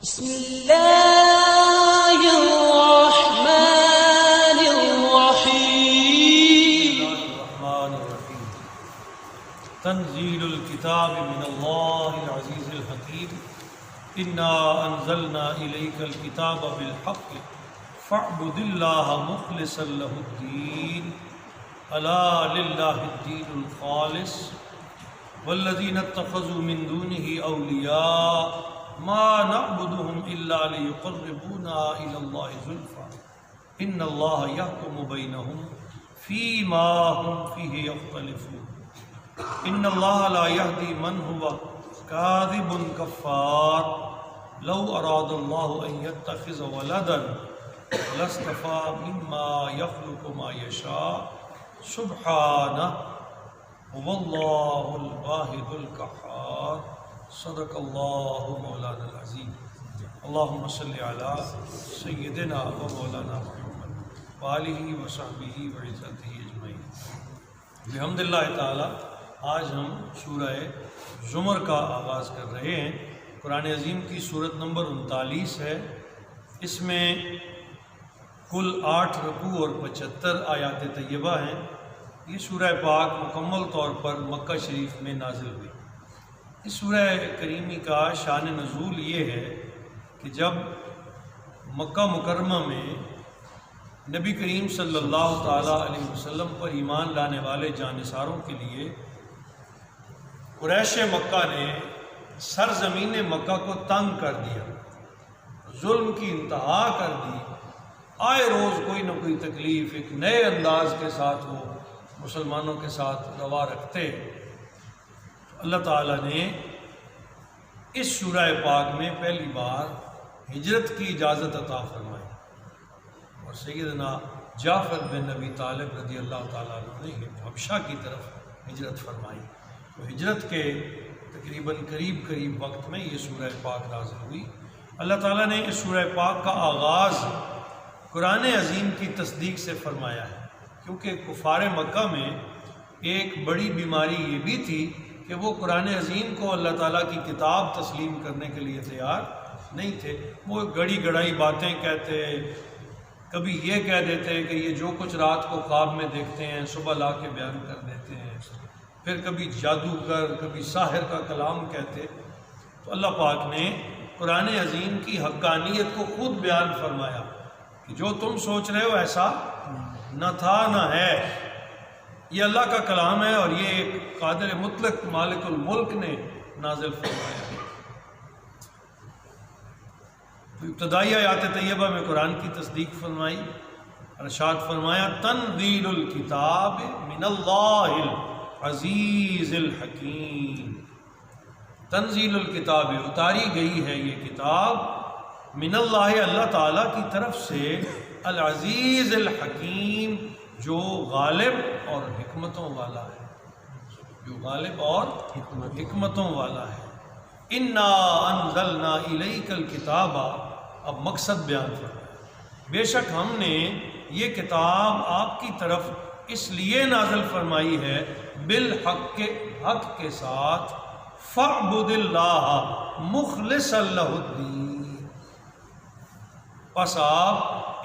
بسم اللہ الرحمن الرحیم تنزیل الکتاب من اللہ العزیز الحکیم انا انزلنا الیک الکتاب بالحق فاعبد اللہ مخلصا لہ الدین الا للہ الدین الخالص والذین اتخذوا من دونه اولیاء ما نعبدهم الا ليقربونا الى الله زلفى ان الله يحكم بينهم فيما هم فيه يختلفون ان الله لا يهدي من هو كاذب كفار لو اراد الله ان يتخذ ولدا لاصطفى مما يخلق ما يشاء سبحانه هو الله الواحد القهار صدق اللہ مولانا العظیم اللہم صلی علی سیدنا و مولانا محمد وآلہ وصحبہ وعزتہ اجمعین۔ بحمد اللہ تعالی آج ہم سورہ زمر کا آغاز کر رہے ہیں۔ قرآن عظیم کی سورت نمبر 39 ہے۔ اس میں کل 8 رکوع اور 75 آیات طیبہ ہیں۔ یہ سورہ پاک مکمل طور پر مکہ شریف میں نازل ہوئی۔ اس سورہ کریمی کا شان نزول یہ ہے کہ جب مکہ مکرمہ میں نبی کریم صلی اللہ تعالیٰ علیہ وسلم پر ایمان لانے والے جانثاروں کے لیے قریش مکہ نے سرزمین مکہ کو تنگ کر دیا، ظلم کی انتہا کر دی۔ آئے روز کوئی نہ کوئی تکلیف ایک نئے انداز کے ساتھ وہ مسلمانوں کے ساتھ روا رکھتے۔ اللہ تعالیٰ نے اس سورہ پاک میں پہلی بار ہجرت کی اجازت عطا فرمائی اور سیدنا جعفر بن ابی طالب رضی اللہ تعالیٰ عنہ نے حبشہ کی طرف ہجرت فرمائی۔ تو ہجرت کے تقریباً قریب وقت میں یہ سورہ پاک نازل ہوئی۔ اللہ تعالیٰ نے اس سورہ پاک کا آغاز قرآن عظیم کی تصدیق سے فرمایا ہے، کیونکہ کفار مکہ میں ایک بڑی بیماری یہ بھی تھی کہ وہ قرآن عظیم کو اللہ تعالیٰ کی کتاب تسلیم کرنے کے لیے تیار نہیں تھے۔ وہ گڑی گڑائی باتیں کہتے، کبھی یہ کہہ دیتے کہ یہ جو کچھ رات کو خواب میں دیکھتے ہیں صبح لا کے بیان کر دیتے ہیں، پھر کبھی جادوگر کبھی ساحر کا کلام کہتے۔ تو اللہ پاک نے قرآن عظیم کی حقانیت کو خود بیان فرمایا کہ جو تم سوچ رہے ہو ایسا نہ تھا نہ ہے، یہ اللہ کا کلام ہے اور یہ ایک قادر مطلق مالک الملک نے نازل فرمایا ہے۔ تو ابتدائی آیات طیبہ میں قرآن کی تصدیق فرمائی، ارشاد فرمایا تنزیل الکتاب من اللہ العزیز الحکیم۔ تنزیل الکتاب اتاری گئی ہے یہ کتاب من اللہ اللہ تعالیٰ کی طرف سے، العزیز الحکیم جو غالب اور حکمتوں والا ہے، جو غالب اور حکمتوں والا ہے۔ انا انزلنا الیک الکتاب، اب مقصد بیان فرمایا، بے شک ہم نے یہ کتاب آپ کی طرف اس لیے نازل فرمائی ہے بالحق، حق کے ساتھ، فاعبد اللہ مخلصا لہ الدین، پس آپ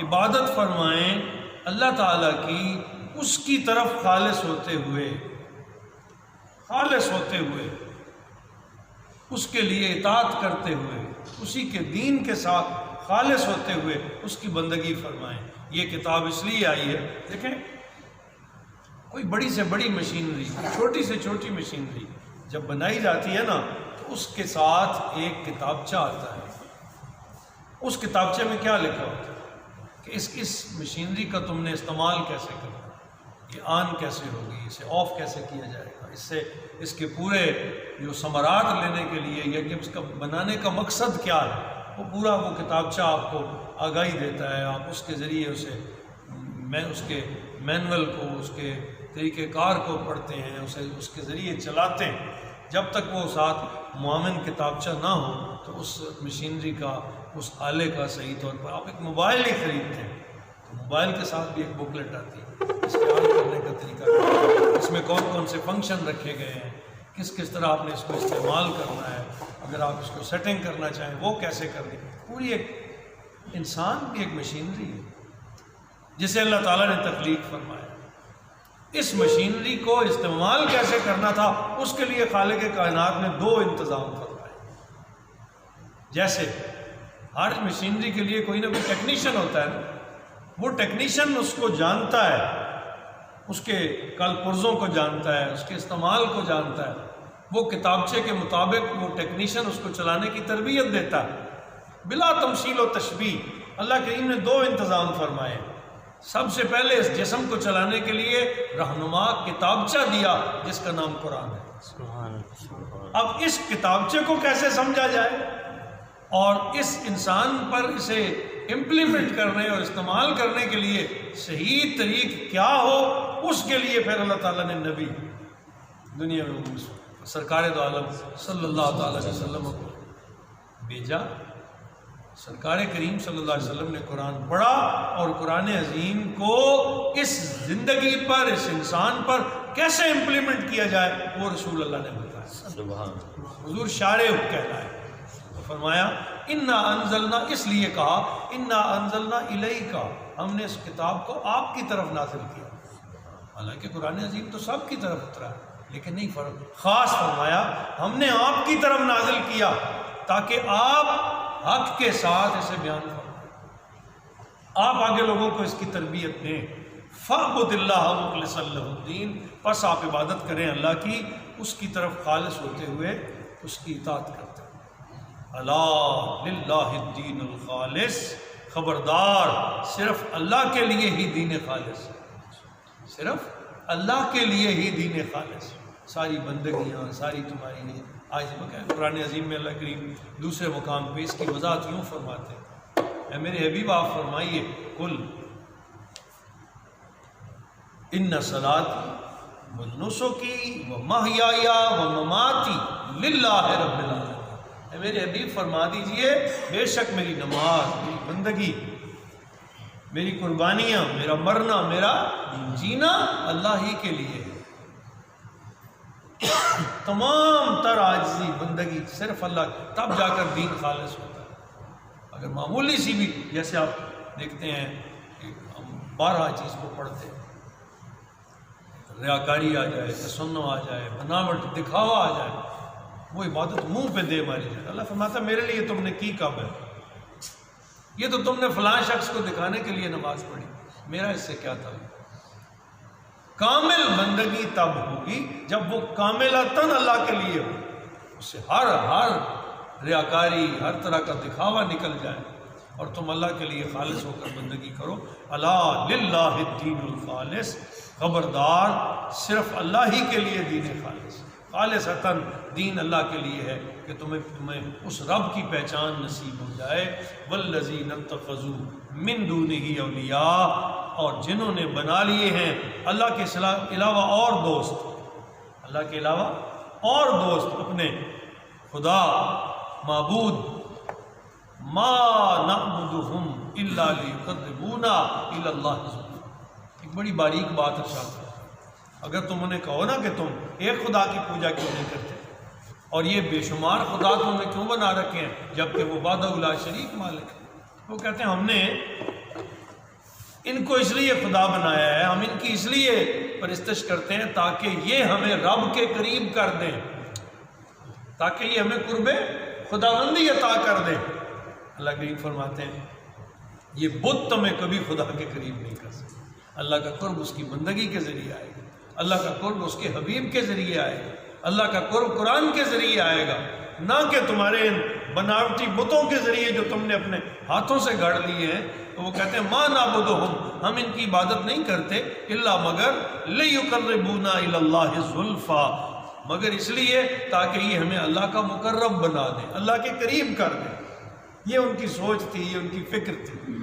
عبادت فرمائیں اللہ تعالیٰ کی اس کی طرف خالص ہوتے ہوئے، اس کے لیے اطاعت کرتے ہوئے، اسی کے دین کے ساتھ خالص ہوتے ہوئے اس کی بندگی فرمائیں۔ یہ کتاب اس لیے آئی ہے، دیکھیں کوئی بڑی سے بڑی مشینری، چھوٹی سے چھوٹی مشینری جب بنائی جاتی ہے نا تو اس کے ساتھ ایک کتابچہ آتا ہے۔ اس کتابچے میں کیا لکھا ہوتا ہے کہ اس مشینری کا تم نے استعمال کیسے کرنا، یہ آن کیسے ہوگی، اسے آف کیسے کیا جائے گا، اس کے پورے جو ثمرات لینے کے لیے یا کہ اس کا بنانے کا مقصد کیا ہے، وہ پورا وہ کتابچہ آپ کو آگاہی دیتا ہے۔ آپ اس کے ذریعے اس کے مینول کو، اس کے طریقہ کار کو پڑھتے ہیں، اس کے ذریعے چلاتے ہیں۔ جب تک وہ ساتھ معاون کتابچہ نہ ہو تو اس مشینری کا، اس آلے کا صحیح طور پر، آپ ایک موبائل ہی خریدتے ہیں تو موبائل کے ساتھ بھی ایک بکلیٹ آتی ہے، اس کے آن کرنے کا طریقہ، اس میں کون کون سے فنکشن رکھے گئے ہیں، کس طرح آپ نے اس کو استعمال کرنا ہے۔ اگر آپ اس کو سیٹنگ کرنا چاہیں وہ کیسے کرنی. پوری ایک انسان بھی ایک مشینری ہے جسے اللہ تعالیٰ نے تخلیق فرمایا. اس مشینری کو استعمال کیسے کرنا تھا اس کے لیے خالق کائنات نے 2 انتظام فرمائے. جیسے ہر مشینری کے لیے کوئی نہ کوئی ٹیکنیشین ہوتا ہے نا، وہ ٹیکنیشین اس کو جانتا ہے، اس کے کل پرزوں کو جانتا ہے، اس کے استعمال کو جانتا ہے. وہ کتابچے کے مطابق وہ ٹیکنیشین اس کو چلانے کی تربیت دیتا ہے بلا تمثیل و تشبیہ. اللہ کریم نے 2 انتظام فرمائے. سب سے پہلے اس جسم کو چلانے کے لیے رہنما کتابچہ دیا جس کا نام قرآن ہے. اب اس کتابچے کو کیسے سمجھا جائے اور اس انسان پر اسے امپلیمنٹ کرنے اور استعمال کرنے کے لیے صحیح طریق کیا ہو، اس کے لیے پھر اللہ تعالیٰ نے نبی دنیا میں سرکار دو عالم صلی اللہ تعالیٰ علیہ وسلم کو بھیجا. سرکار کریم صلی اللہ علیہ وسلم نے قرآن پڑھا اور قرآن عظیم کو اس زندگی پر، اس انسان پر کیسے امپلیمنٹ کیا جائے وہ رسول اللہ نے بتایا. حضور شارع کہلائے. فرمایا انا انزلنا، اس لیے کہا انا انزلنا الیک، ہم نے اس کتاب کو آپ کی طرف نازل کیا. حالانکہ قرآن عظیم تو سب کی طرف اترا ہے، لیکن نہیں خاص فرمایا ہم نے آپ کی طرف نازل کیا تاکہ آپ حق کے ساتھ اسے بیان فرمائیں، آپ آگے لوگوں کو اس کی تربیت دیں. فاعبد اللہ مخلصا لہ الدین، پس آپ عبادت کریں اللہ کی اس کی طرف خالص ہوتے ہوئے اس کی اطاعت کرتے ہیں. الا للہ الدین الخالص، خبردار صرف اللہ کے لیے ہی دین خالص ہے، صرف اللہ کے لیے ہی دین خالص. ساری بندگیاں ساری تمہاری ہیں. آج قرآن عظیم میں اللہ کریم دوسرے مقام پہ اس کی وضاحت یوں فرماتے ہیں، اے میرے حبیب آپ فرمائیے قل ان صلاتی و نسکی و محیایا و مماتی للہ رب العالمین. اے میرے حبیب فرما دیجئے بے شک میری نماز، میری بندگی، میری قربانیاں، میرا مرنا، میرا جینا اللہ ہی کے لیے ہے. تمام تر عاجزی بندگی صرف اللہ، تب جا کر دین خالص ہوتا ہے. اگر معمولی سی بھی، جیسے آپ دیکھتے ہیں کہ ہم 12 چیز کو پڑھتے ہیں، ریاکاری آ جائے، تصنع آ جائے، بناوٹ دکھاوا آ جائے، وہ عبادت منہ پہ دے ماری جائے. اللہ فرماتا ہے میرے لیے تم نے کی کب ہے؟ یہ تو تم نے فلاں شخص کو دکھانے کے لیے نماز پڑھی، میرا اس سے کیا تھا؟ کامل بندگی تب ہوگی جب وہ کاملتاً اللہ کے لیے ہو، اس سے ہر ریاکاری، ہر طرح کا دکھاوا نکل جائے اور تم اللہ کے لیے خالص ہو کر بندگی کرو. الا للہ الدین الخالص، خبردار صرف اللہ ہی کے لیے دین خالص، خالصتاً دین اللہ کے لیے ہے کہ تمہیں اس رب کی پہچان نصیب ہو جائے. والذین اتخذوا من دونہ اولیاء، اور جنہوں نے بنا لیے ہیں اللہ کے علاوہ اور دوست، اللہ کے علاوہ اور دوست اپنے خدا معبود. ما نعبدہم الا لیقربونا الی اللہ زلفی. ایک بڑی باریک بات ارشاد ہے. اگر تم انہیں کہو نا کہ تم ایک خدا کی پوجا کیوں نہیں کرتے اور یہ بے شمار خدا تم نے کیوں بنا رکھے ہیں جبکہ وہ وحدہ لا شریک مالک ہے، وہ کہتے ہیں ہم نے ان کو اس لیے خدا بنایا ہے، ہم ان کی اس لیے پرستش کرتے ہیں تاکہ یہ ہمیں رب کے قریب کر دیں، تاکہ یہ ہمیں قرب خداوندی عطا کر دیں. اللہ کریم فرماتے ہیں یہ بت تمہیں کبھی خدا کے قریب نہیں کر سکتے. اللہ کا قرب اس کی بندگی کے ذریعے آئے گا، اللہ کا قرب اس کے حبیب کے ذریعے آئے گا، اللہ کا قرب قرآن کے ذریعے آئے گا، نہ کہ تمہارے ان بناوٹی بتوں کے ذریعے جو تم نے اپنے ہاتھوں سے گھڑ لیے ہیں. تو وہ کہتے ہیں ما نعبدہم، ہم ان کی عبادت نہیں کرتے الا مگر لیقربونا الی اللہ زلفا، مگر اس لیے تاکہ یہ ہمیں اللہ کا مقرب بنا دیں، اللہ کے قریب کر دیں. یہ ان کی سوچ تھی، یہ ان کی فکر تھی.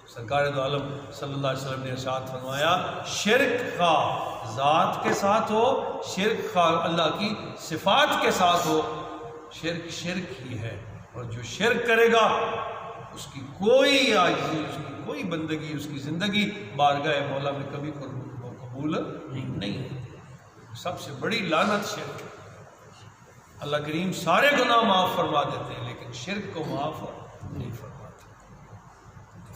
سرکار دو عالم صلی اللہ علیہ وسلم نے ارشاد فرمایا شرک خواہ ذات کے ساتھ ہو، شرک خواہ اللہ کی صفات کے ساتھ ہو، شرک شرک ہی ہے. اور جو شرک کرے گا اس کی کوئی عاجزی، اس کی کوئی بندگی، اس کی زندگی بارگاہ مولا میں کبھی قبول نہیں ہے. سب سے بڑی لعنت شرک ہے. اللہ کریم سارے گناہ معاف فرما دیتے ہیں لیکن شرک کو معاف نہیں فرماتے۔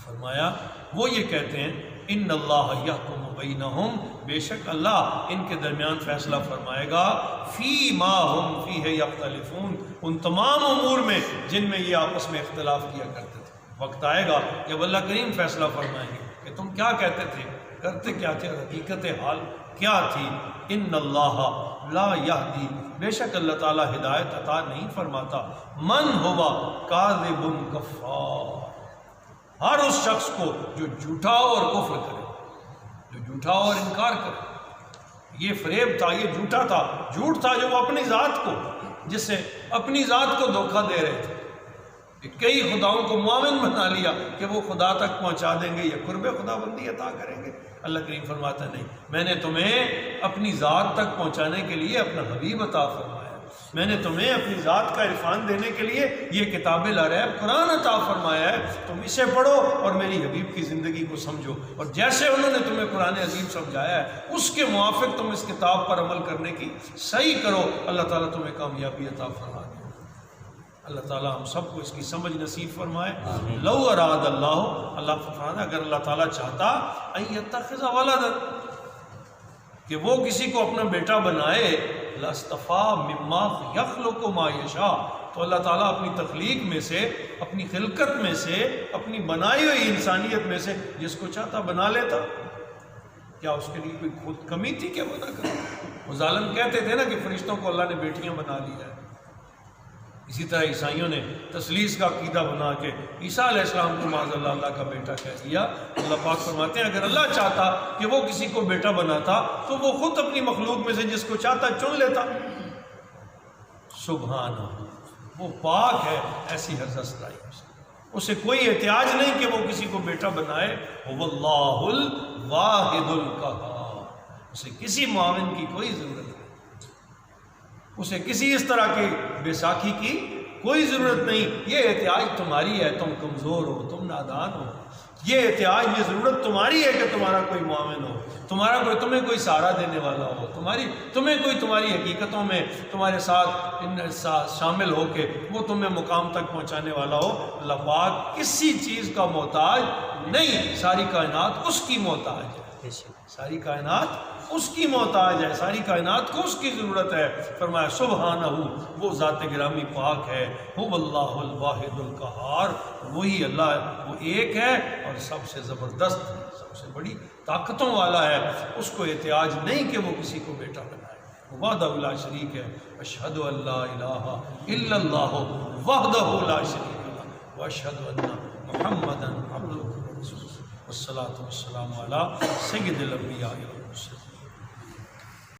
فرمایا وہ یہ کہتے ہیں ان اللہ یحکم بینہم، بے شک اللہ ان کے درمیان فیصلہ فرمائے گا، فی ما ہم فیہ یختلفون، ان تمام امور میں جن میں یہ آپس میں اختلاف کیا کرتے تھے۔ وقت آئے گا جب اللہ کریم فیصلہ فرمائیں گے کہ تم کیا کہتے تھے، کرتے کیا تھے، حقیقت حال کیا تھی۔ ان اللہ لا یہدی، بے شک اللہ تعالیٰ ہدایت عطا نہیں فرماتا، من ہوا کاذب کفار، ہر اس شخص کو جو جھوٹا اور کفر کرے، جو جھوٹا اور انکار کرے۔ یہ فریب تھا، یہ جھوٹا تھا، جھوٹ تھا جو وہ اپنی ذات کو، جس سے اپنی ذات کو دھوکہ دے رہے تھے۔ کئی خداؤں کو معاون بنا لیا کہ وہ خدا تک پہنچا دیں گے یا قرب خدا بندی عطا کریں گے۔ اللہ کریم فرماتا نہیں، میں نے تمہیں اپنی ذات تک پہنچانے کے لیے اپنا حبیب عطا فرمایا، میں نے تمہیں اپنی ذات کا عرفان دینے کے لیے یہ کتاب لا ریب قرآن عطا فرمایا ہے، تم اسے پڑھو اور میری حبیب کی زندگی کو سمجھو، اور جیسے انہوں نے تمہیں قرآن عظیم سمجھایا ہے اس کے موافق تم اس کتاب پر عمل کرنے کی صحیح کرو، اللہ تعالیٰ تمہیں کامیابی عطا فرما دے۔ اللہ تعالیٰ ہم سب کو اس کی سمجھ نصیب فرمائے۔ لو اراد اللہ فرماتا اگر اللہ تعالیٰ چاہتا ان یتخذ ولدا، کہ وہ کسی کو اپنا بیٹا بنائے، لاصطفیٰ مما یخلق ما یشاء، تو اللہ تعالیٰ اپنی تخلیق میں سے، اپنی خلقت میں سے، اپنی بنائی ہوئی انسانیت میں سے جس کو چاہتا بنا لیتا۔ کیا اس کے لیے کوئی خود کمی تھی کہ وہ نہ کرے؟ وہ ظالم کہتے تھے نا کہ فرشتوں کو اللہ نے بیٹیاں بنا لیا ہے۔ اسی طرح عیسائیوں نے تثلیث کا عقیدہ بنا کے عیسیٰ علیہ السلام کو معاذ اللہ اللہ کا بیٹا کہہ دیا۔ اللہ پاک فرماتے ہیں اگر اللہ چاہتا کہ وہ کسی کو بیٹا بناتا تو وہ خود اپنی مخلوق میں سے جس کو چاہتا چن لیتا۔ سبحانہ، وہ پاک ہے ایسی حرزت سرائی، اسے کوئی احتیاج نہیں کہ وہ کسی کو بیٹا بنائے۔ واللہ الواحد القہار، اسے کسی معاون کی کوئی ضرورت نہیں، اسے کسی اس طرح کی بیساکھی کی کوئی ضرورت نہیں۔ یہ احتیاج تمہاری ہے، تم کمزور ہو، تم نادان ہو، یہ احتیاج، یہ ضرورت تمہاری ہے کہ تمہارا کوئی معاون ہو، تمہیں کوئی سہارا دینے والا ہو، تمہیں کوئی تمہاری حقیقتوں میں تمہارے ساتھ شامل ہو کے وہ تمہیں مقام تک پہنچانے والا ہو۔ اللہ پاک کسی چیز کا محتاج نہیں، ساری کائنات اس کی محتاج ہے، ساری کائنات اس کی محتاج ہے، ساری کائنات کو اس کی ضرورت ہے۔ فرمایا سبحانہ، وہ ذات گرامی پاک ہے، هو اللہ الواحد القہار، وہی اللہ، وہ ایک ہے اور سب سے زبردست، سب سے بڑی طاقتوں والا ہے، اس کو احتیاج نہیں کہ وہ کسی کو بیٹا بنائے۔ وحدہ لا شریک ہے، اشہد ان لا الہ الا اللہ وحدہ لا شریک لہ واشہد ان محمدا عبدہ ورسولہ، والصلاۃ والسلام علی سید الانبیاء والمرسلین۔